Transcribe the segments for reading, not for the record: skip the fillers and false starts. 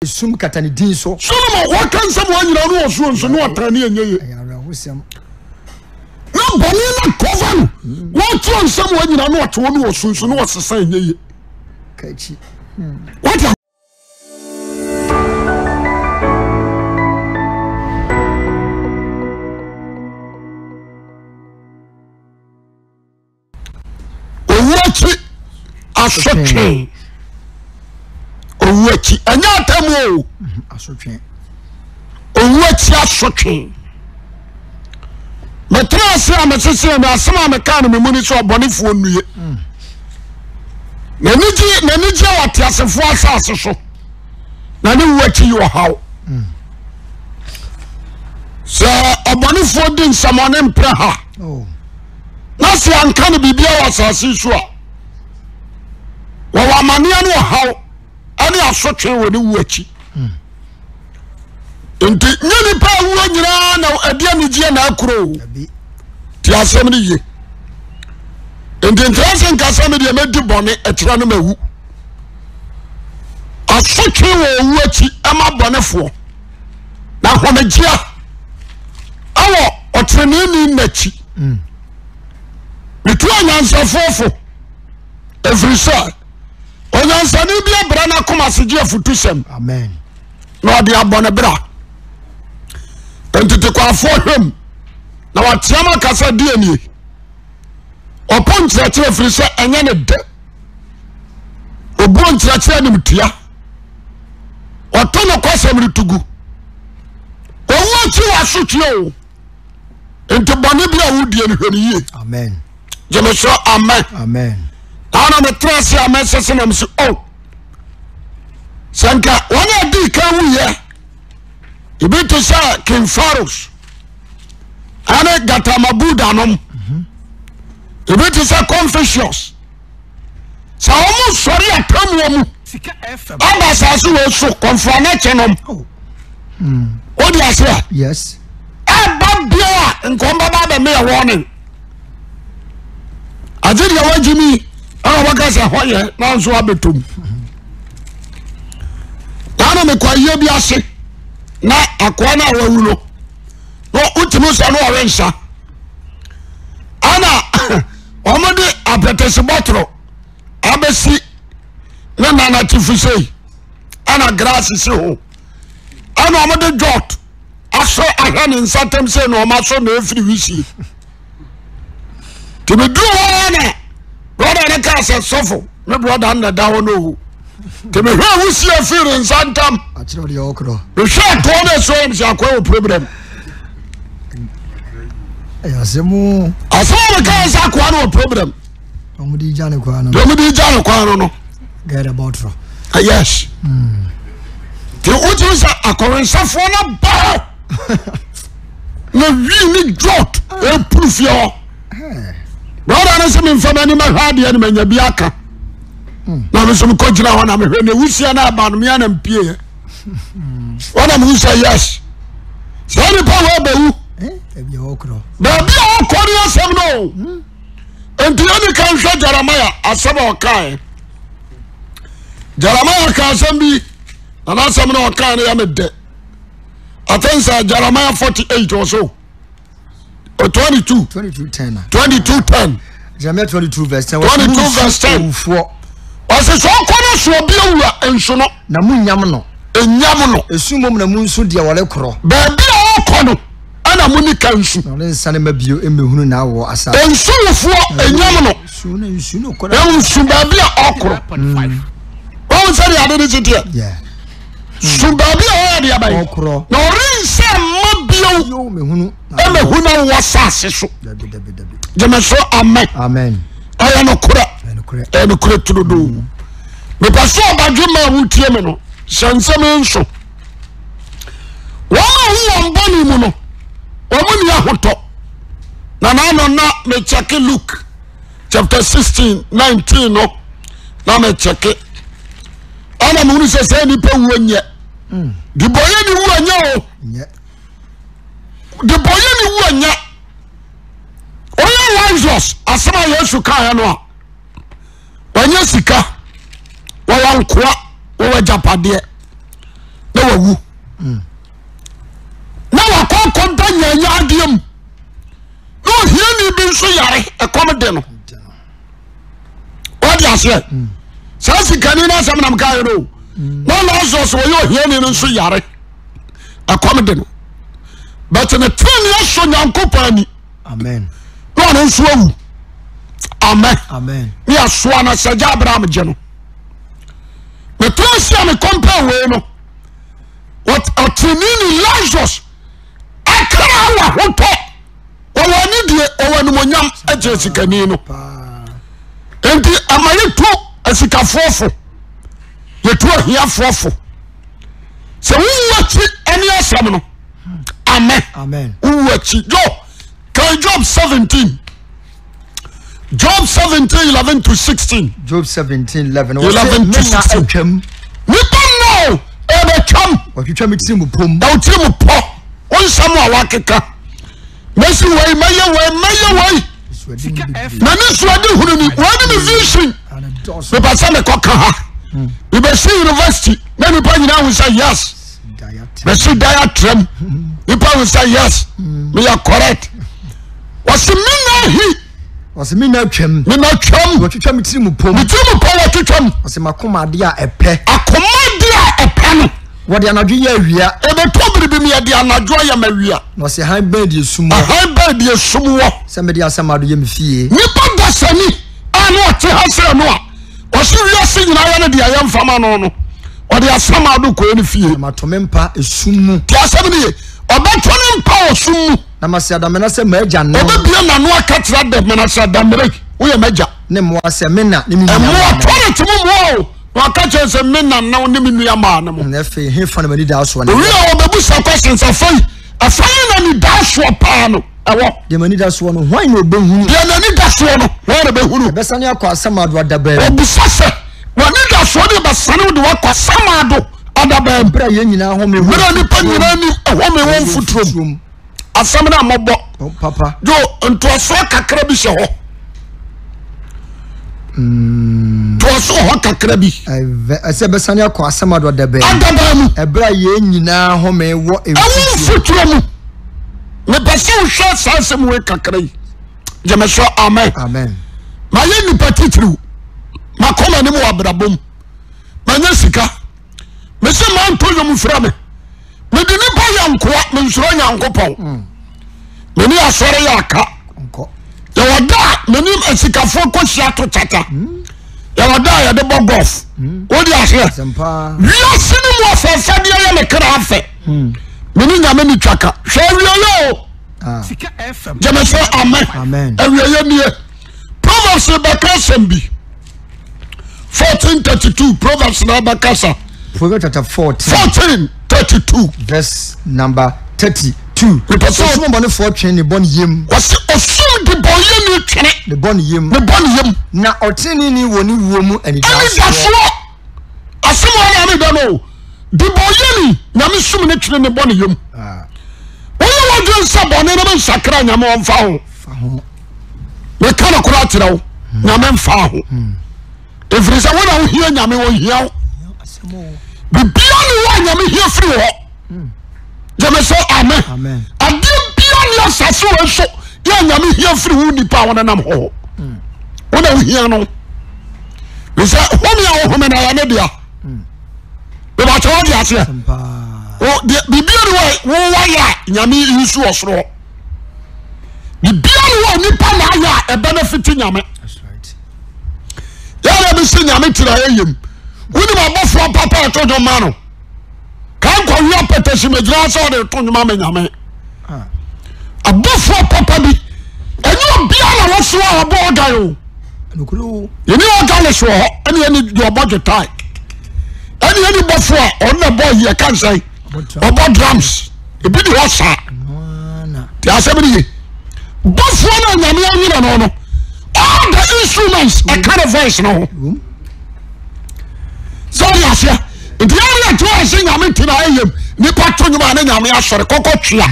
esum katani din so Solomon what can someone you know so no atani enye no boni na cover what can someone you know to no so no sesa enye kachi what Owuah asotwe Owuah anya Atemmuo asotwe Owuah asotwe metrase amesese na asema meka no memuni so obonefo nuye naniji wate asefo asase so na ne Owuah yo hawo so obonefo din samone mpre ha na se anka ne bibia wasase so a wa mania no hawo ani asotwe wo ne Owuah enti nyani pa wo nyina na adia ne gie na akro ti asem ne ye enti interest nka asem de medi bone etira no mawu asotwe wo Owuah ama bonefo na homegia awo otreneni nachi metu anyansa fofo every side onyansa ni bia bra na koma segie futusem amen na odi abone bra entite kwa fohwem na watiama kasa die ni opon tirachire firi se enye ne de obon tirachire ni mtia otono kwasa mritugu Owuah asotwe o ente bone bia wudie ni hwani ye amen jemeso amen amen ana metrase amen sese na msi o sanka wana di ka wuye ibito sa King Pharaoh ana gata mabuda nom ibito sa Confucius sa omo sori Atemmuo mu Sika FM aba sa so wo so konfrana chenom odi ase yes aba bia nkomba ba be me warning ajiri ya wajimi ana wakasa hoye na nso abetom ana me kwa ye bi ase na akwa na wawu no utimo sa no orensa ana omode apetese botro abesi na na tifusei ana grass se ho ana omode jot aso ahane nsatem se no maso na efiri wisi timedu wana brother na kasa sofo me brother na dawo no timehu wisi afiri nsantam achiro de okro we share to na so im sha kwa problem asemu kasa kwa no problem omudi jane kwa no get about ro yes ti o sa akorensafo na ba na wi ni jot e proof yo brother na se me mfama ni mahade ya ni manya bi aka na me so ko jira ho na me hwe na wusia na aba no me na mpie wana mu say yes so ni pa wo ba wu ebi okro ba bi okori asem no enti ani kan hwe Jeremiah asem okai Jeremiah ka asem bi na asem no okai na ya me de atensa Jeremiah 48 or so 22:10 Jeremiah 22 verse 10 Wase so kono so bi awura enso no na munyam no enyam no esumom na munso de wole kro ba bi okono ana muni kansu na le nsane mabio emehunu na awo asa enso wofo enyam no su na nsu no kro ensu ba bi okro o se de ade de tie yeah su ba bi o de abai okro na orinse mabio yo mehunu emehunu wasase so jemeso amen amen aya no kura eno kure tudo me paso badwuma wutie me no sansem nso wa hu mboni mu no omuni ahoto na me check Luke chapter 16:19 no na me check ana mu se se ni pa wuanye di boye ni wuanye o di boye ni wuanye oya Lazarus asema Yesu ka ya no a wanya sika wawankoa wajapade na wakɔ da nyanya adeam no hiani bi nso yare ɛkɔm de no wadi ase saa sikani na asɛm nam kae no na Lazarus wɔyɛ hiani no nso yare ɛkɔm de no but ne tene aso Nyankopɔn ani amen no ɔno nso awu amen ne asoa na sɛgya Abraham gye no me trust ya me compare we no what ɔtenini Lazarus akara wa hoto wɔwɔ ni die ɔwɔ numonyam agye sikani no enti amaye to asikafofo yetu ahiafofo sɛ wuwachi ani asɛm no amen wuwachi Job 17 Job 17:11 to 16. Job 17:11. 11 to 16. Nipa no ebetwam. Watwitwa me tirim pom. Da tirim po. Onsam a wakeka. Mesi wei maye. Na ne suade hunu ni. Wani me vision. Me pasa me koka ha. Me be see university. Na nipa nyina hu say yes. Me see diatrem. Nipa hu say yes. Me are correct. Wasi me na hi. Wase me na twam watwitwa me tirim pom watwitwam wase makoma de a epe no wode anadwo ye awia ebeto biribi me de anadwo ya mawia wase han bed ye sumo se me de asamado ye me fie nipa dasani ano ɔte ha sɛ no a ɔse wiase nyina ya ne de ayɛ mfama no ɔde asamado kɔ ne fie matome mpa esumu ti asɛm ne ye ɔbɛto ne mpa osumu na mase adamena se magya no obebia na no akatra de mena se adamere wo ye magya ne mo ase me na ne mi mo atore timo mo wakache se me na na ne mi nua ma na mo na fe he fa na mani da so na wi a obebu sa question sa fai afai na ni da so pa no ewo de mani da so no hwan na obehunu de na ni da so no hwan na behunu besane akwa asamado adaba obusa se wani da so de basane de wakwa asamado adaba bra ye nyina ho me bra ni pa nyina ni ho me won futuro asam na mobbo papa jo ntoso kakra bi hye ho toso ho kakra bi ase besane akwa asamado adaba mu ebra ye nyina ho me wo futuro mu me pese wo hwe sansem we kakra yi je me so amen ma ye ni patitru ma koma ni mo abrabom ma nya sika me se ma nto yom fra me di ni pa yankoa me nsuro Nyankopɔn me ni asɔre ya aka ya wada me ni asikafo ko hia to tata ya wada ya de golf wo di ahwe wi asini mo afafa de ya me kra afe me ni nyame ni twaka hwe wi yo Sika FM je me so amen awie nie Proverbs Bakasem 14:32 Proverbs na Bakasa Proverbs chapter 14:32 verse number 32 osum bone for twen ne bon yem wasi osum de bon yem ni twene ne bon yem na oteni ni woni wuo mu anidaso asimo na me da no de bon yem na me sum ne twene ne bon yem oyo wadwen sa bone na me sakra nyame on fa ho me kana kura tirawo na me mfa ho efrisa wona wo hia nyame wo hia bibia ni wa nyame hia firi ho jame so amen ade bia ni asase wo so ya nyame hia firi wo nipa wona nam ho wona wo hia no bisa homi a wo homi na ya ne dia be ba tawo dia ase o bibia ni wo wa ya nyame yisu osoro bibia ni wa nipa na ya e benefit nyame that's right ya be se nyame tira yem woni ma bofo papa to do ma no kan ko wi apetesi medra so de to nyuma me nyame abofo papa bi enyo bia na wo so a bo da yo nokuru yeni o ga le so ho eni do budget tie eni bofo a on na boy ye kan say obo drums e bi di ho sa na ti asebiri bofo na nyame anyi na no all the instruments a kind of voice no sorry asia nti ya to ase nyame tina ayem nipa to nyuma na nyame asore kokotwea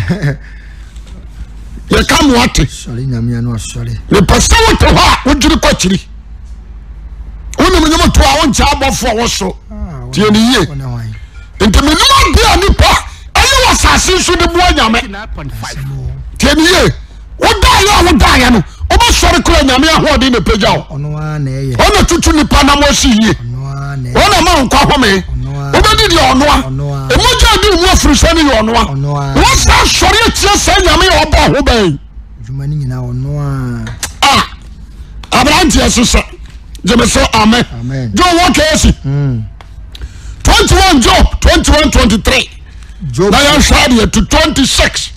ye kam wate sorry nyame anu asore le pasa woto ha wodiri kokyiri woni nyama to a woncha abofo wo so tie ni ye nti menuma bia nipa asase so de boa nyame tieniye woda ya no oba sori kura nyame ahode ne pagya wo ona tutu nipa na mo si yie ona ma nkwa home obedi de onoa emoja de mu afurisa ne onoa wo sa sori etie sa nyame oba ho ban juma ni nyina onoa Abraham Jesus Jeme so amen Job what case 21 Job 21-23 Job na yan shade to 26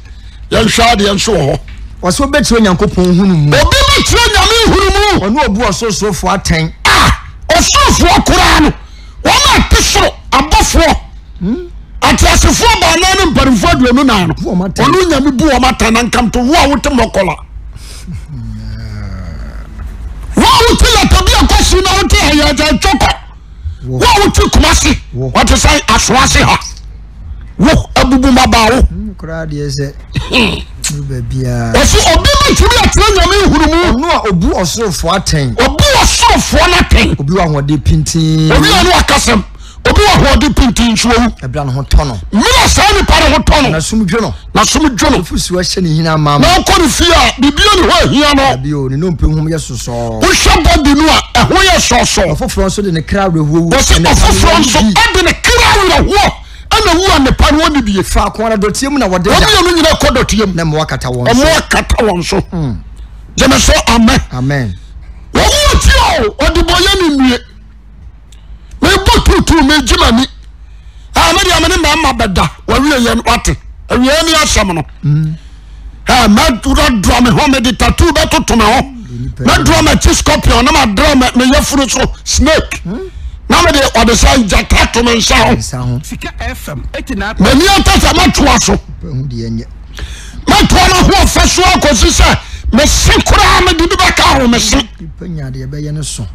yan shade yan so ho waso betire nyankopon hunu mu obi betire nyame hunu mu ono obu ososofo aten osofo akura no wona tesoro abofo atiasefo ba na ne mparifo aduonu na no ono nyame bu o mata na nkam to wo a wote mokola wo wote la tabi akosi na wote ya ja choko wo wote kumasi what is say aswase ha wo abubu mabawo kura de ese bebia osi obi matiri atire nyame hurumu no obu osofo aten obi osofo na ten obi wa hode pintin obi anu akasem obi wa hode pintin so ebra no ho tono mina sa ni pare ho tono na sumdwo no fusu wa hye ne hina mama na ko ni fia bibia ni ho hia no bio ni no mpehum ye soso wo shabodi no a ho ye soso ofofro so de ne kra rehuo wo se ofofro so de ne kra rehuo ana wu ane pa no ni bie fa ko na dotiem na wode ja obi no nyina ko dotiem na mo akata won so jeme so amen wo wo ti o odiboye ni nue me botutu me jimani amadi amene ma beda wa wie ye wate awie ni asam no ma dro me ho me de tattoo be toto me ho na dro me scorpion na ma dro me yefuru so snake na me de odesa jatato me nsa ho Sika FM 89 me ni atasa matwa so matwa na ho faso akosi se me sekura me de be ka ho me se panya de be ye ne so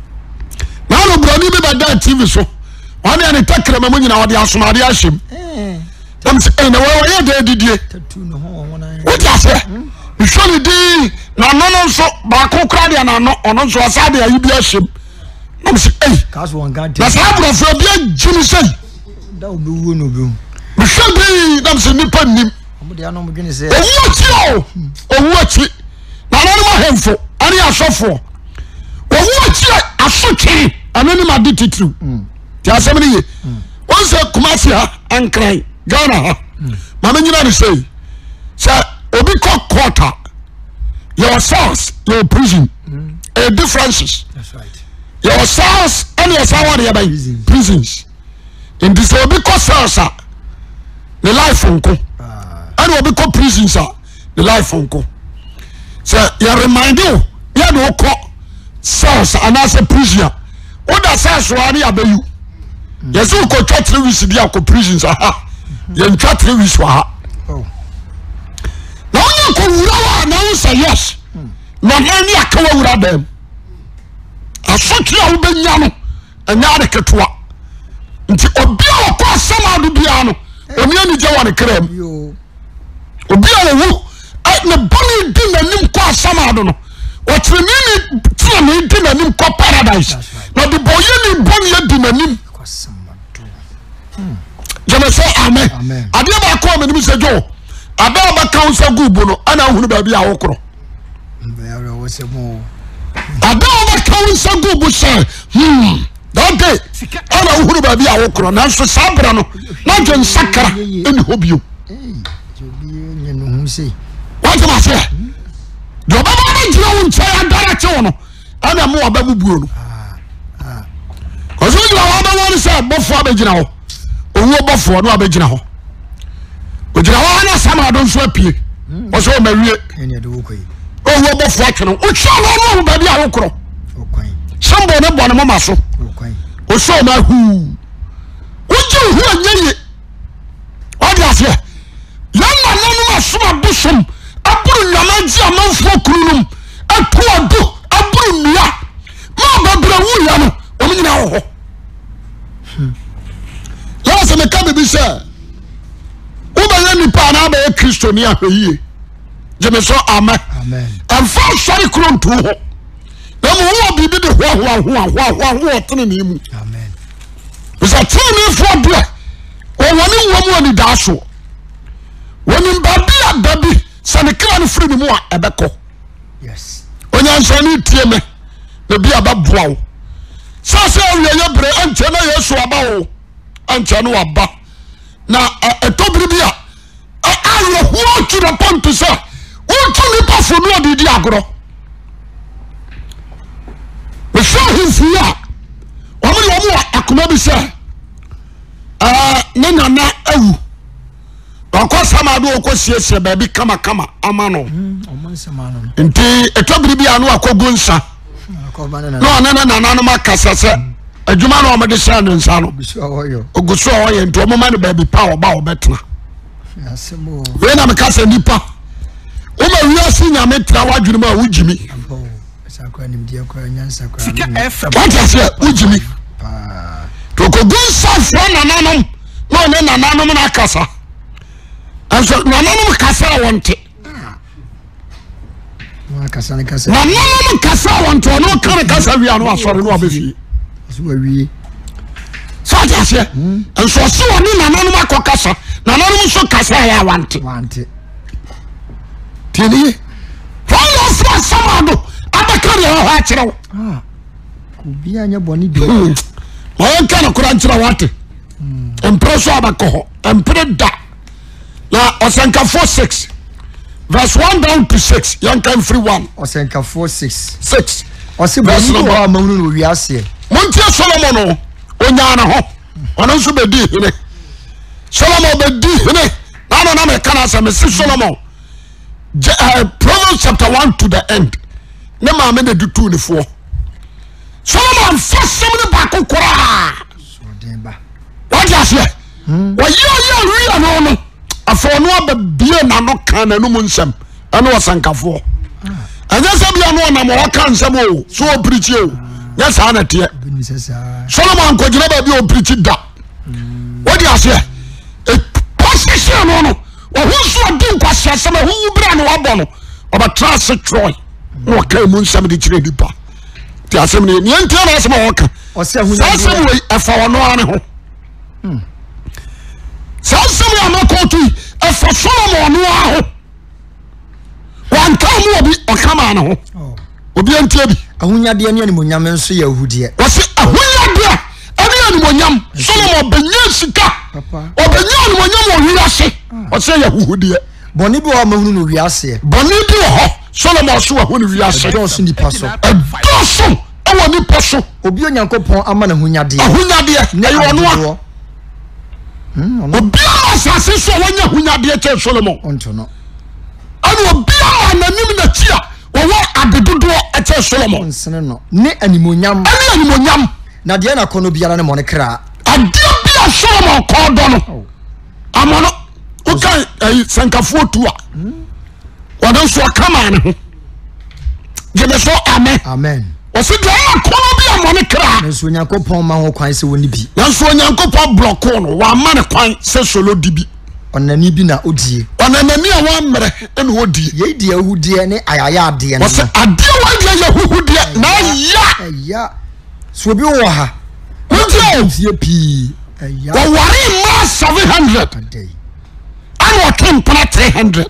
na no broni be beda TV so wani ani takra ma munyina wode asomade ahyem dem se na wo ye de didie tatu no ho wona what you say usually di na no so ba ko kra de na no ono so asade ayi bi ahyem dem se kaso wan gade na sabro fo bi agini sei da obi wo no bi usually dem se nipa nim omo de anom dwene se owu achi na no mo hemfo ani asofo owu achi asotwe anani ma di titru ti asemni ye won se kumasi ha ankran Ghana ha mama nyina ni say obi quarter your cells your prison differences that's right your cells and your sour by prisons in this obi cells the life unko and obi prisons the life unko so you remind you you no cells and as a prisoner what that cells wani abayu yes we go church 3 weeks dia ko prisons aha yen twa 3 weeks wa na onye ko wura wa na wo say yes na hani akawa wura dem asotwe a wo benya no enya de ketwa nti obi a ko asama do bia no oni ani je wa ne kram obi a wo na boni di nanim ko asama do no o tremini tremini di nanim ko paradise na de boye ni boni di nanim jeme say amen ade ba ko me ni se jo ade ba kan se gubu no ana hunu ba bia wo kro ade ba kan se gubu se that day ana hunu ba bia wo kro na so sabra no na jo nsakara eni hobio what ma say do ba ba jira won che adara che wono ana mo ba bubuo no ko so jira wa ba won se bofo abegyina ho owo bofo no abegyina ho ojira wa na sama do so apie o so mawie ene de wo koyi owo bofo atwe no o twa no no ba bia wo kro sambo ne bo ne mama so o so ma hu oji hu anyeye o dia se yalla nanu asuma busum aburu nyamaji amanfo kurunum atuado aburu nnua ma babra wu ya no o nyina ho ya se me ka bibi se o ba ya nipa na ba Kristo ni ahwe je me so amen and for sorry kronto ho na mo wo bibi de ho tene ni mu amen bisa tene fo do o woni wo mu ani da so when in Babia baby, Sanekan free more ebeko. Yes. When you say TM, the be about wow. So say we are bre and channel yesu about and channel about. Now a tobibia. I walk to the point to say, what to me pass for no the diagro. We saw his here. Akumabi say, Nana na Awu. Akwasi ma do okosiesie baby kama amano. Nti etobiri bi anu akogo nsa. No nana no makasa se adwuma no omede sha no nsa no. Oguso oye nti omoma no baby pa oba obetena. Asemo. We na mekasa nipa. O ma wiase nyame tra wadwene ma wujimi. Sakwa nimdia kwa nyansa kwa. Sika FM. What is it? Wujimi. Toko gunsa fo nananom. No ne nananom na kasa. Anso nananom kasa wonte. Wa kasa ne kasa. Nananom kasa wonte no kan kasa wi anu asore no abefi. So wi. So just here. Anso so oni nananom akokasa. Nananom so kasa ya wante. Wante. Tini. Follow for somado. Abakari ho akire. Kubi anya boni bi. Mo kan kura nkira wate. Empreso abako. Empreda. Na Osenka 4:6. Verse 1 down to 6. Young can free one. Osenka 4:6. 6. Osi boni do amanu no wiase. Montie Solomon no onya na ho. Ono so be di hene. Solomon be di hene. Na me kana say me Solomon. Proverbs chapter 1 to the end. Ne ma me de du ne fo. Solomon first semene ba kokora. So den ba. What you say? Wa yo no. Afo no abie na no kan na no munsem. Ana wasankafo. Anya se bia no na mo kan nsem o. So o preach o. Nya sa na te. Solomon ko gina ba bi o preach da. What you say? E position no. Wa hu so di nkwase se ma hu bra no wabo no. Oba trust Troy. No kan munsem di kire dipa. Ti asem ni ntia na asem o ka. O se hu na. Asem we afa wono ane ho. Sansem ya makotu efa Solomon no aho wan kamu obi okama na ho obi antia bi ahunyade ne animonyam nso ya ahudie wose ahunyade ani animonyam Solomon benya sika obenya animonyam o wiase wose ya ahudie boni bi o mahunu no wiase boni bi ho Solomon so ahunu wiase doso ni paso doso ewo ni paso obi onyankopon ama na ahunyade na yo no Obia asase so wanya hunyade che Solomon onto no ani obia nanim na tia wo adedodo che Solomon nsene no ne animonyam na de na kono biara ne mo ne kra ade bia Solomon ko do no amono o kai sankafo tu a wadon so kama ne ho gebe so amen Osi de kono bi amone kra nso nyankopon ma ho kwan se woni bi nso nyankopon block no wa ma ne kwan se solo dibi onani bi na odie onanani a wa mmere ene odie ye die ahudie ne ayaya ade ne osi ade wa ye ahudie na ya so bi wo ha nti fie pi ya wo wari ma 700 anu kem para 300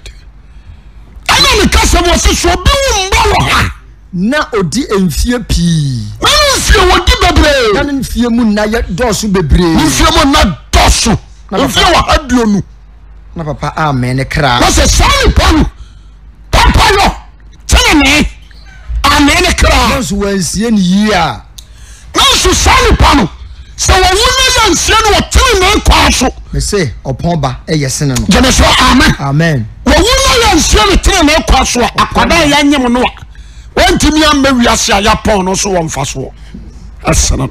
ana ne kasa mo se so bi wo mba wo ha na odi enfie pi enfie wodi bebre na enfie mu na ye dosu bebre enfie mu na dosu enfie wa aduonu na papa amen kra na se sani panu papa yo tene amen kra no so wansie ni yi a no so sani panu se wo na yansie no tene na kwa so me se opon ba eyesene no je me so amen wo na yansie no tene na kwa so akwada ya nyem no Wanti mi am wiase aya pon no so wonfa so asana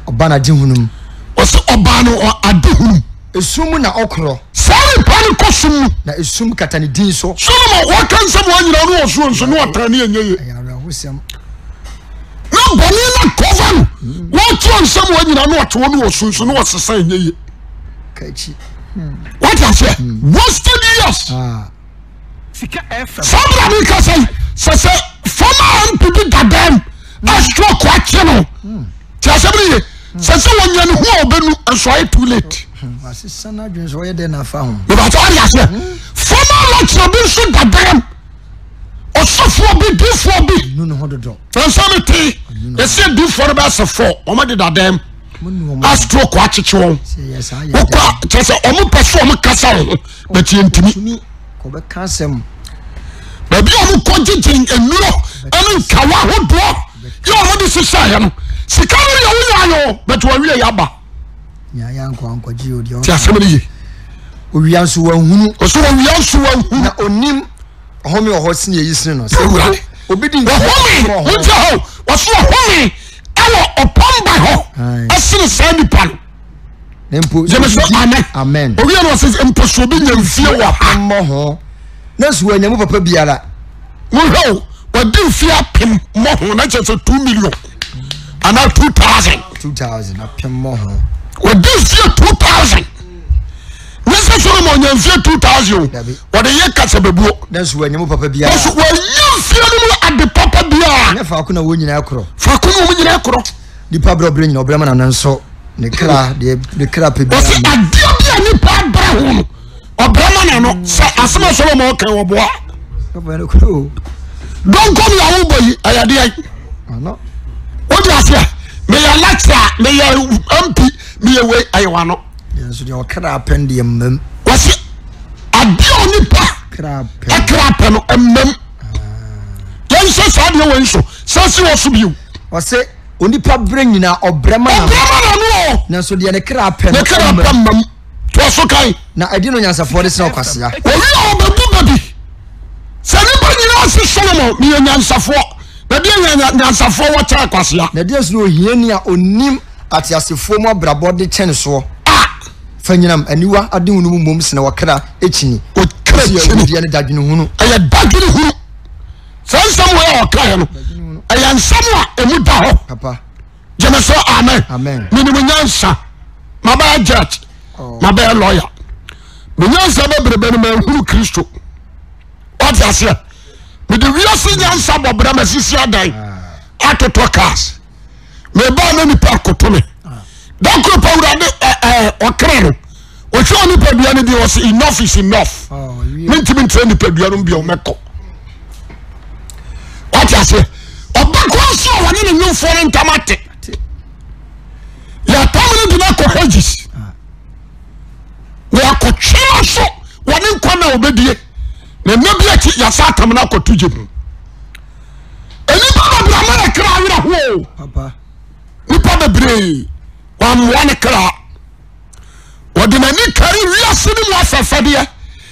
oba na jehunum oso oba no adehunum esum na okro sari pan kosum na esum katani din so Solomon wakan sam wanyira no oso nso no otane enyeye ayara hosem no boni na kovan wakan sam wanyira no oto no oso nso no osesa enyeye kachi what I say wasted years Sika FM somebody can say former MPP dadam a stroke kwacheno tiasebri se wonya ne ho obenu so too late wasisa na dwen so ye de na fa ho but what you say lecture bi so dadam osofo bi difo bi no no hododo transmit e say difo ba se 4 o ma de dadam astro kwa chichi won okwa chese omo peso omo kasa ho but yentimi ko be kasem baby omo ko jijin enuro ene nkawa hodo yo omo de sisa ya no sika no ya wunya yo but wa wie ya ba ya nko ji odi o ti asem ni owianso wa hunu oso owianso wa hunu na onim homi o hosini yisini no obi di homi unja ho waso homi awo opamba ho asini sandi pan nempo jemeso amen owi no se empo so bi nyamfie wa pammo ho na so anyamu papa biara mo ho wadi mfie apem mo ho na chese 2 million ana 2000 apemmo ho wadi mfie 2000 nese Solomon nyamfie 2000 wadi ye kasa bebuo na so anyamu papa biara na so wa nyamfie no ade papa biara na fa ko na wo nyina akro fa ko na wo nyina akro di pabro bre nyina obrama na nso ne kra de kra pe biara o se adio bia ni pabra ho obrama na no se asema Solomon kan wo boa papa no kro don come ya wo boyi ayade ai ano o di asia me ya lecture me ya MP me ya we ayewa no so de o kra pen de mmam wasi adio ni pa kra pen no mmam yan so sa de wo nso sasi wo so biu wase onipa bre nyina obrama na no na so de ne kra pen mmam to so kai na adi no nyansafo de sna kwasea o wi o bebu babi sani ba nyina se Solomon mi nyansafo na de nyansafo wo cha kwasea na de so no hiani a onim atiasefo mu abrabo de chen so fanyinam aniwa ade hunu mu mom sna wakra echini o kra chini de ne dadwene hunu aya dadwene hunu sansam we o kra no aya nsam a emu da ho papa jemeso amen minimum nyansa maba judge maba lawyer nyansa be brebe no ma hunu Kristo what you say me de wiase nyansa bobra masisi adan atoto cars me ba na ni pa koto me dakro pawura de okra no o hwe ni padua ne bi was enough is enough mentimi train ni padua no bi o meko what you say obako so woni ne nyumfo ne ntamate ya tamini dina ko hedges ya ko chira so woni nkwana obedie na nabi ati ya satam na ko tuje eni baba bra ma kra wira ho papa ni baba bre wa mwane kra wodi na ni kari wiase ni mu afafade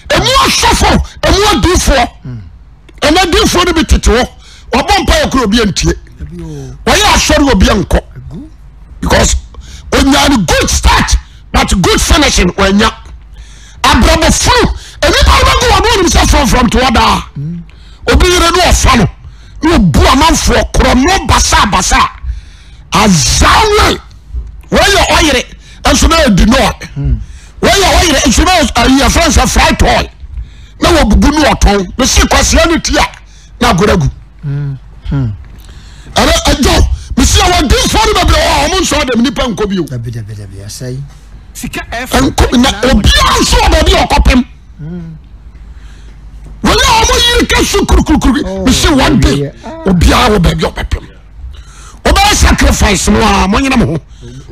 emu asofo emu adufo ena dufo ni bitete wabompa yakro obi antie waya asori obi anko because when you good start but good finishing when you abrabo fru anybody go won himself from to other obi re no ofano no bu amanfo kro no basa azawe where you oyere enso na di no where you oyere enso na your friends are fried toy na wo bubu no oton be si kwase ani tia na goragu ara ajo misi awa din for be o mo nso dem nipa nko bio dabi asai sika f na obi anso da bi okopem wala mo yiri ka sukurukuru misi one day obi awo ba bi okopem oba sacrifice mo mo nyina mo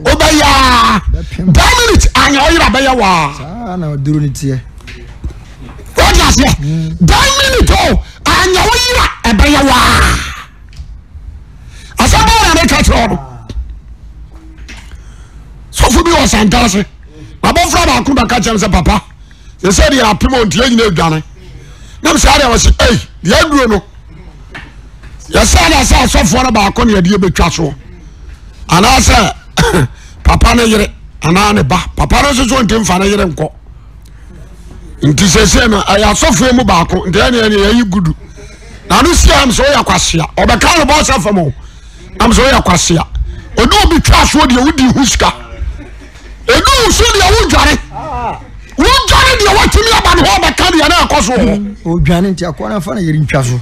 oba ya dominate anya oyira ba ya wa na duru ni tie what you say dominate anya oyira e ba ya wa asaba na make it all so fu bi o santase baba fra ba ku ba ka chem se papa se se dia apimo ntie nyina adwane na se ada was eh dia duro no ya sa na sa so fo na ba ko na dia betwa so ana se papa na yire ana ne ba papa no so ntim fa na yire nko nti se na aya so fo mu ba ko ntia ne ya yi gudu na no si am so ya kwasea obeka no bo sa famo am so ya kwasea odo obi twa so de wudi huska edu so de wudware wudware de watimi aba no ho beka de na akoso o dwane nti akwa fa na yiri ntwa so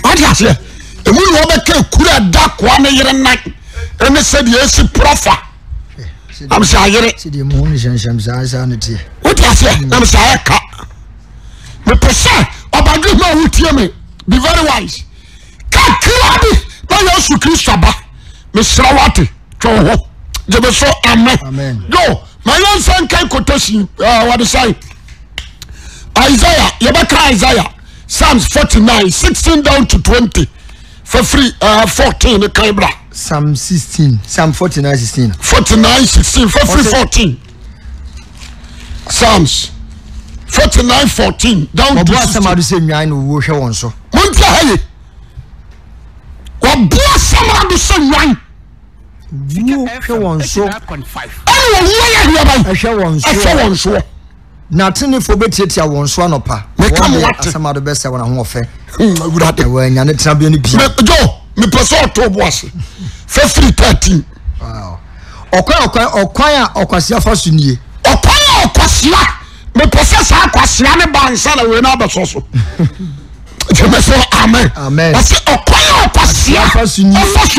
ati ase emu no beka kura da kwa na yire nan ene se de esi profa am sa yire se de mo ni shansham sa na tie ati ase am sa aka say obadwe ma wutie me be very wise kakra bi na Yesu Kristo ba me srawate twa ho je so amen yo my son can quotation what to say Isaiah yebaka Isaiah Psalms 49 16 down to 20 for free 14 kaibra Psalm 16 Psalm 49 16 49 16 for free 14 Psalms 49 14 down to 16 somebody say nwan no wo hwe won so montia haye wo bua somebody say nwan wo hwe won so hwe won so na tenefo betietia won so anopa somebody be say won ho ofe awurade wa nya ne tena bi ne bi jo me person to boase February 13 wow okwan Akwasi afaso nie okwan Akwasi me process Akwasi ne bansa na we na abesoso je me so amen wase okwan Akwasi afaso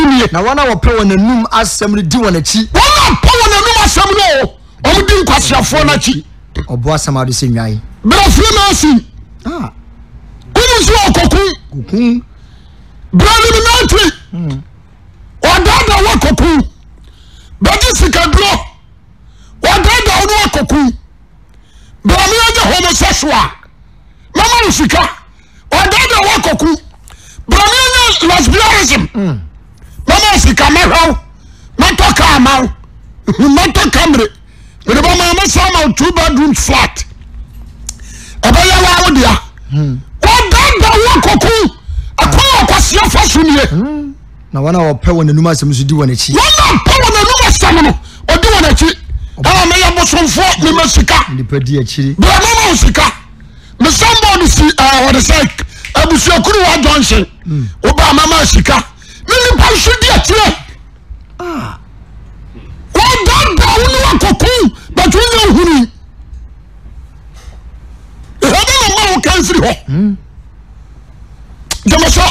nie na wana wo pe wonanum asem di wonachi wana pe wonanum asem no o di nkwasiafo na chi obo asama do se nwan brafre na asi kunu so okokun brani mi nantri odada wa kokun badi sikadro odada onu akokun brani aje homosexual mama usika odada wa kokun brani aje lesbianism mama usika mehaw matoka amaw matoka mre we ba mama sama 2 bedroom flat abaya wa odia odada wa kokun akwa Akwasi afaso nie na wana wo pe wonanum asem so di wonachi wana pe wonanum asem no odi wonachi me ya bosonfo me masika ndipa di akiri bra mama usika me somebody see what the say abusuakuru wa Johnson oba mama usika me ni pa so di akire wanda wonu akokun but wonu hunu hada no ma kansiri ho Jamaso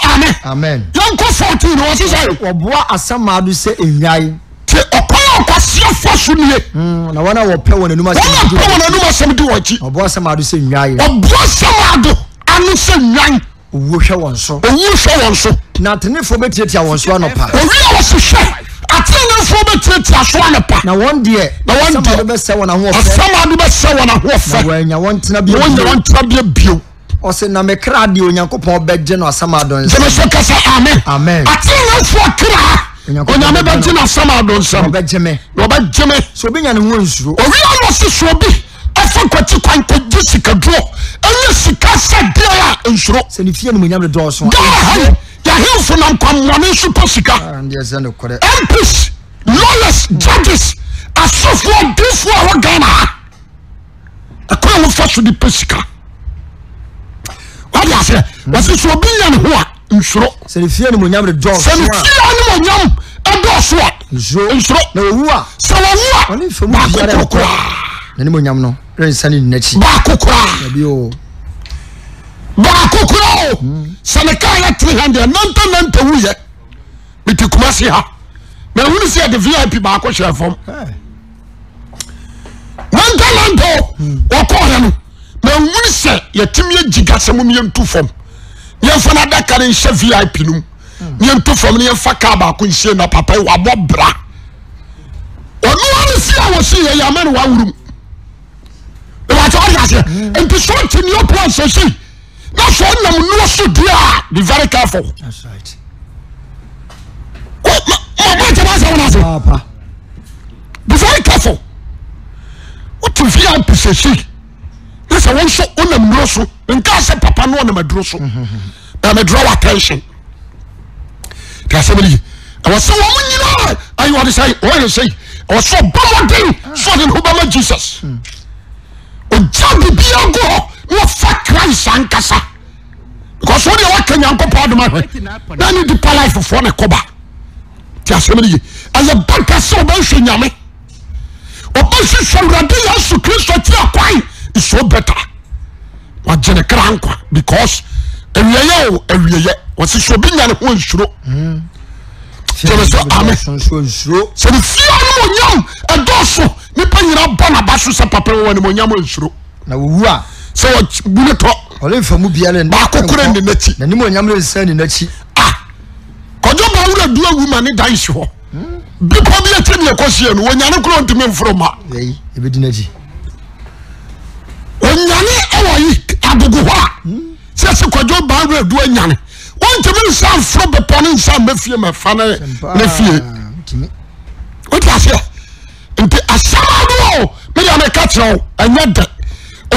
amen yanko 14 no wase say oboa asamadu se enwai te okwa Akwasi afaso nie na wana wo pe wonanum asem di wachi oboa asamadu se enwai oboa asamadu anu se nwan owo hwe won so na tenefo betietia won so anopa owi wose hwe atenefo betietia so anopa na won de asamadu be se wona ho ofe na wanya won tena bio o se na me kra de onyankopon beje no asamadon se me so kasa amen atenefo kra onyame beje no asamadon sam beje me so be nya ne ho nsuro owi wose so bi afa kwati kwan ko sikadro anya sika sadia nsuro se ni fie no nyame do so ya hilfo na kwamwane so posika and yes and kore MPs lawyers judges asofo difo a Ghana akwa wo fa so di posika wadi ase wasi so binya ne ho a nsuro se ni fie no nyame do so se ni fie no nyam edo so a nsuro na Awuah se Awuah oni famu biara ko na ni mo nyam no rensani nachi ba kokora bi o ba kokora SethEkow ya 300 nanta wuye bitikumasi ha na hunu se the VIP ba ko hwe fom nanta okora no na hunu se yetimi agiga semu mi entu fom yemfa na daka ne hwe VIP num mi entu fom ne yemfa ka ba ko nhie na papa wa bobra onu wani si a wo si ya man wa wurum wa ta ya se enti so tini opon so si na so nam no so dia be very careful. That's right. Papa. Be very careful. What to fear and possession? Yes, I want so on them no so. In case papa no na madro so. Na me draw attention. Kasabili. I was so woman you know. I want to say, what you say? I was so bad so den Obama Jesus. O jabi biango no fa Christ ankasa. Because when you walk in your papa ma na ni di life for na koba. Ti asemi as a banker so ba hwe nyame. O ba hwe shawrade Yesu Kristo ti akwai is so better. Wa jene krankwa because ewiye o si so binya ne ho nsuro. So amen. So the fear no nyam edoso ni pa nyina bona ba so se papa woni mo nyam nsuro. Na Awuah so bunu to ole famu biale ba kokore ndi nachi na nimo nyamre nsani nachi kojo ba wura du awu ma ne dan hye ho bi ko bi atemi ekohie no wonyane kro ntimi mfroma ei ebedi naji wonyane awoyi agogo ho se kojo ba wura du anyane wontimi nsa fro be pone nsa mafie mafa na fie ntimi what you say nti asamado me ya me ka kire anya de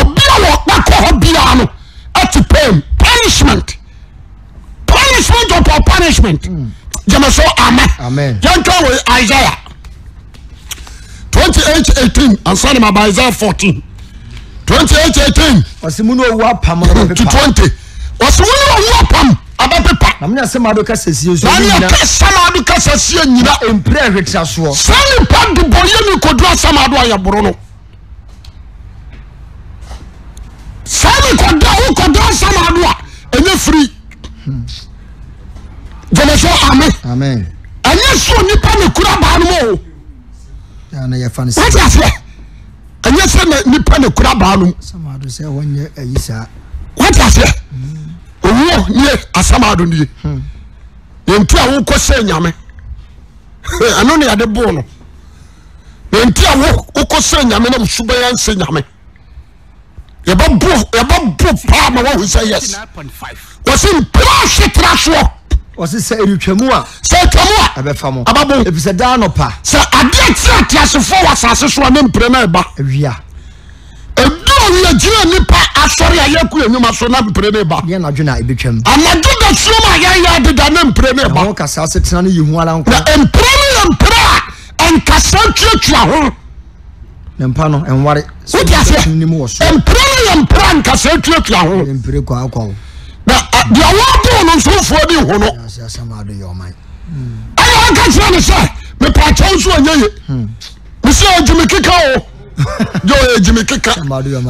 obi a wo kpako bia no at pain punishment or punishment jamaso amen yanka we Isaiah 28:18 and son of Isaiah 14 28:18 osimuno owu apam no to 20 osimuno owu apam abapepa na me asemado ka sesiye so nyina na asemado ka sesiye nyina empre ahwetira so sani padu boye ni kodu asemado ayaboro no sani kodu asemado a enye free jamaso amen anya so nipa ne kura ba no mo ya na ye fancy what you say anya so nipa ne kura ba no asemado se wonye ayisa what you say Owuo nie asamado nie enti a wo ko se nyame ano ne ade bo no enti a wo ko se nyame na suba yan se nyame ye ba bo pa ma wo say yes 9.5 was in plus trasho was se eritwamu a abefamo ababo ebise da no pa se ade ti asefo wasase so na mpre na eba awia edo ye jira nipa asori ayaku enyuma so na mpre na eba ye na dwena ebetwam amadu da suma ya de da na mpre na eba wo kasa asetena no yehu ala nko na mpre enkasa twatwa ho na mpa no enware so dia se nimu wo so mpre enkasa twatwa ho mpre kwa akwa na dia wo no nsofo di ho no asamado yo man ayo ka tira ne se me pa chawo so anyeye me se ojimi kika o yo ejimi kika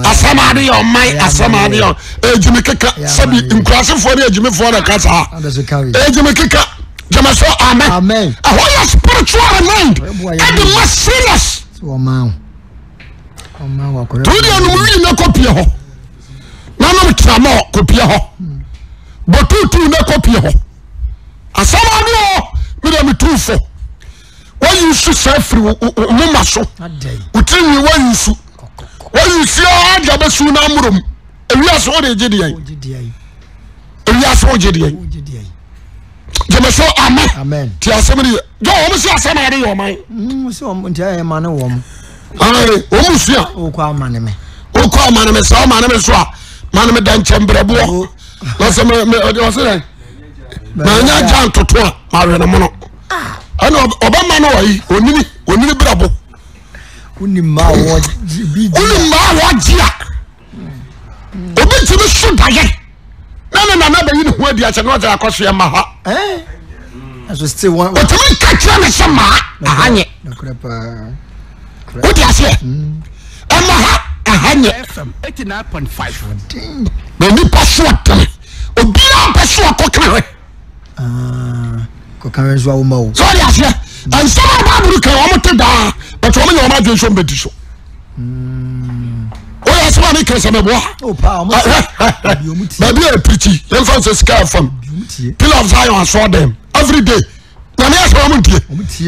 asamado yo man ejimi kika sabi nkurasefo ne ejimi fo na kasa ejimi kika jamaso amen ahoya spiritual mind and the most serious so man wa ko to dia no mu na kopie ho na no tramo kopie ho botutu na kopie ho asamado me da mitufo why you should suffer mama so utini why you should ya be su na murum ewia so de gidi yan ewia so gidi yan jema so amen ti asemri jo o mu si asema de yo man so o ntia ya man wo mu ai o mu si a o kwa man me so man me so a man me dan chembrebo na se me o se na nya jan toto a ma we na mo no ana obama no wai onini brabo unima wo jia obi ti me so daye na ba yi ne ho adi ache no za akoso ya ma ha so still one o ti me ka tira me se ma ahanye o di ase ama ha ahanye FM 89.5 me ni paso atene obi a paso akokare ko kan so awoma o so di ase and some Bible kan o mo te da but o mo nyoma de so mbedi so o ya so ma ke se me bo o pa o mo baby e preach dem fancy sky from pillar of Zion saw them every day na me so mo tie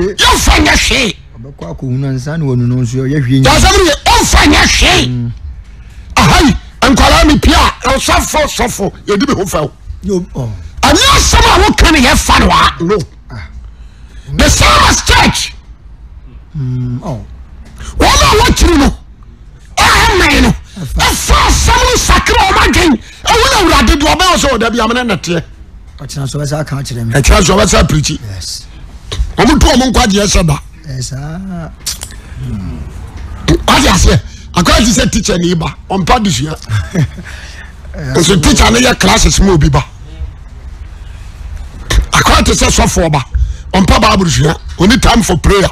you fanya hwe obekwa ko hunu nsa na wonu no so ye hwe ya sabri o fanya hwe ahai ankwala mi pia o sofo ye di be ho fa yo ani asama wo kan ye fa no the same church what you know man fa some sakra o magen e wona urade do ba so da bia me na te o tina so ba ka kire me e kira so ba sa preach yes o mu to o mu nkwaje ese ba yes aja se akwaji se teacher ni ba on pa disia so teacher na ya classes mo bi ba akwaji se so for ba on pa ba abruhia only time for prayer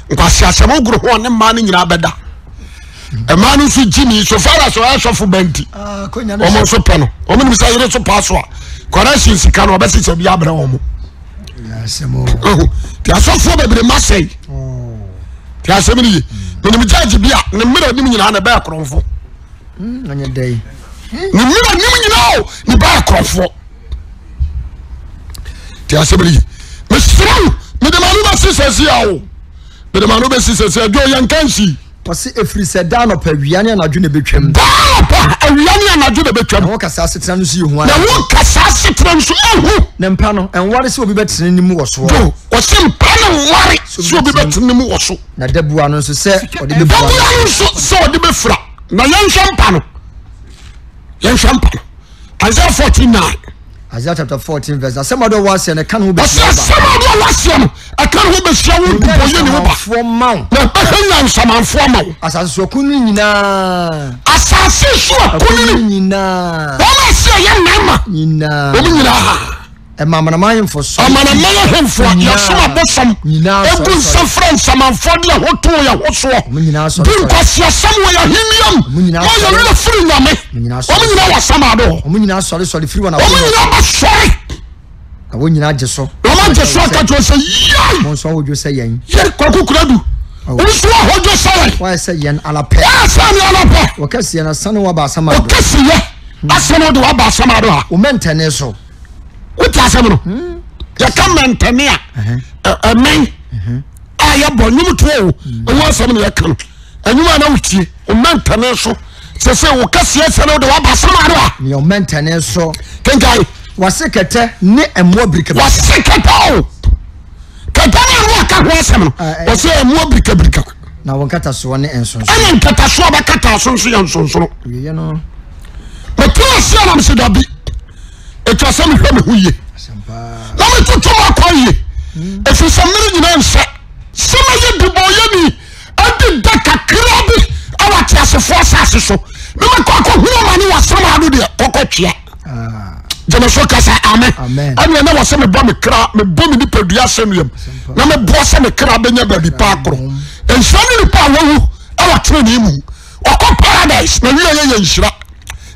nkwasi asemo gro ho ne ma ne nyina beda e ma no so jimi so far as o so for benti konya o mo so pe no o mo ni sa yire so pass so correction sika no obesi che bia bra o mo asemo ti asofo bebre ma sei ti asemo ni no ni mi charge bia ne mira ni nyina na ba kronfo anya dai ni mira nim nyina o ni ba krofo ti asebri me sro me de manu ba sisesi awo me de manu ba sisesi ajo yankansi wasi efiri se da no pa wiane anadwo ne betwam da pa wiane anadwo ne betwam wo kasa asetena no so yehu na wo kasa asetena no so ehu ne mpa no enware se obi betene nim wo so wo se mpa no ware so obi betene nim wo so na dabua no so se odi be dabua no so odi be fra na yenhwe mpa no Isaiah 49 Isaiah chapter 14 verse asemado was and kan ho be asemado was no akan ho be sia wo boye ni wo ba fo maw na behanya nsamanfo maw asase so kunu nyina asase so kunu nyina wona se ye nama nyina wo nyina e mamana mahemfo so amana mahemfo ya so abosom egu safran samanfo de hoto ya hoso nyina so bin kwasia samwo ya himiam nyina so ya le firi nyame wo nyina wa samado wo nyina sori firi wana wo nyina ba sori na wo nyina je so wo ma je so ka to se yai mo so wo jo se yen ye kwakukuradu wo so ho jo sori wa se yen alape wa se ni alape wo kase na sane wa ba samado wo kase ye asemo de wa ba samado ha wo mentene so what asem no ya come mentene a men ya bo nyum to o wo asem no ya kan anyuma na wutie o mentene so se wo kase ye se no de wa ba samado ha ni o mentene so kenkai wasekete ne emo brika wasekete o kete na wo ka ho asem no wase emo brika na won kata so ne ensonso ana kata so ba kata so ya nsonso ye no but you see am se dabi etwa se me hwe me huye na me tutu akwaye efi se mere nyina nse se ma ye duboye ni ade daka krabi awati asefo asase so me makọ hu ma ni wasama ado de kokotwe jana so kasa amen ani na wase me bo me kra me bo me nipadua asem na me bo se me kra benya ba bi pa akro ensani ni pa wo awati ni mu okọ paradise na wi ye nshira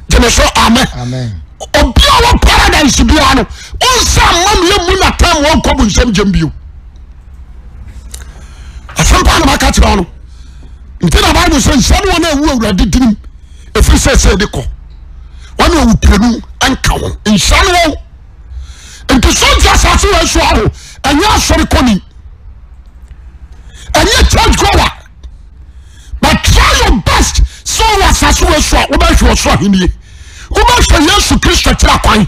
jana so amen obi awo paradise bia no onsa mam ye mu na tam won ko bu nsem jambio asampa na makati ba no ntina bible say nsani wona ewu awurade dinim efiri se de ko wona owu prenu anka wo nsani wo enti so ja sase wo so aho anya asori koni anya church goer but try your best so was sase wo so wo ba hwe so ahenie wo ba hwe Yesu Kristo tira kwan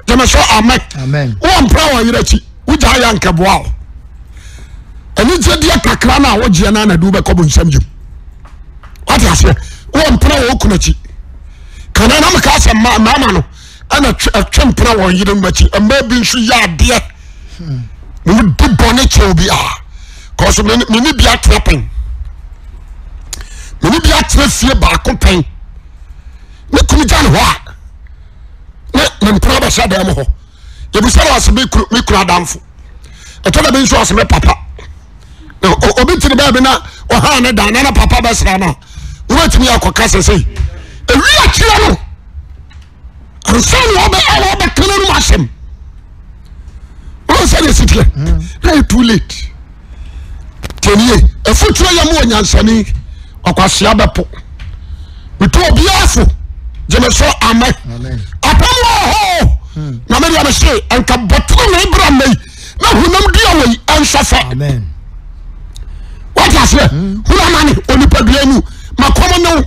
jama so amen wo mpra wo yirachi wo ja ya nkeboa ani je kakra na wo je na du be ko bu nsam what you say wo mpra wo kunachi kana na maka se mama no ana twempra wo yire machi amba bi nsu ya de mu du bone cheobi cause me ni bia trapping me ni bia trafie ba ko pen me kunu jan ho ne mpra ba sha da mo ho ye bu sara wase me kunu adamfo eto da be nsu wase me papa obi tiri ba bi na o ha ne da na papa ba sra na wotimi akoka sese ewi akira no ansan wo be kana no masem o se de sitie na too late tenie efuturo ya mo nyansani Akwasi abepo bitu obi afo jemeso amen Atemmuo ho na me ya se anka botro na ibra mai na hunam dia wei ansafa amen what you say hunamani onipadua nu makomo no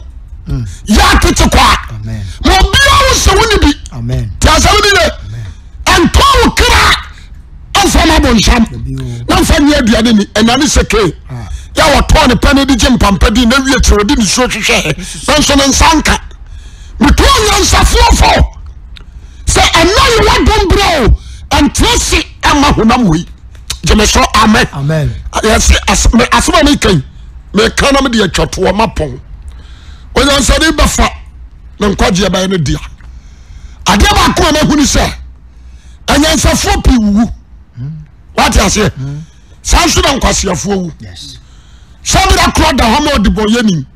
ya tete kwa amen mo bia wo se woni bi amen ta se woni le anto kra afama bonsham na fanya aduane ni enani seke ya woto ne pane di jempampadi na wie trodi ni so hwehwe na so ne nsanka muto nyansafofo se enoy wa dombro antresi ama hunamwe jemeso amen yes asema me kan me kana me de atwato mapon onye nsade bafa na nkwaje ba ne dia ade ba ko na huni se anyansafo pi wu what you say sanso na nkwasiafo wu yes sabira kro da homo de boyeni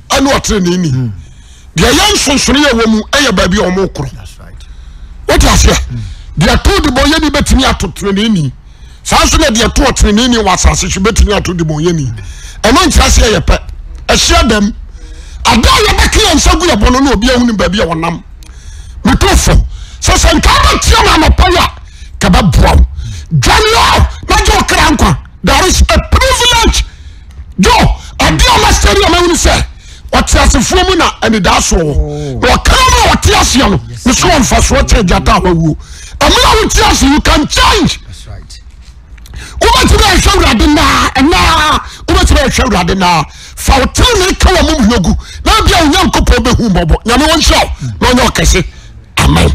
anu otre ne ni de yan sonsone ye womu eye ba bi o mo kro that's right what you say de to de boyeni betimi atotre ne ni sanso na de to otre ne ni wasase hwe betimi ato de boyeni eno ntiase ye pe ehia dem ada ya bɛka yɛ nsa gu yɛ bɔno na obi ahunu baabi a wɔnam metofo sɛ sɛ nka bɛtia no anɔpa yi a ka bɛboa wo dwane na gye wo kra nkwa there is a privilege jo ade a masteri a mahunu sɛ ɔte asefoɔ mu na anidaa so wo na ɔkra no a ɔte aseɛ no ne so ɔmfa soɔ kyɛ gyata a wawuo ɛmena wote ase you can change. wobɛtumi ahwɛ awurade naa wobɛtumi ahwɛ awurade naa fa wo tene ne ka wɔ mo muhwɛgu na bia wo nyankopɔn bɛhu mmɔbɔ nyame wɔnhyɛ wo na ɔnyɛ ɔkɛse amen.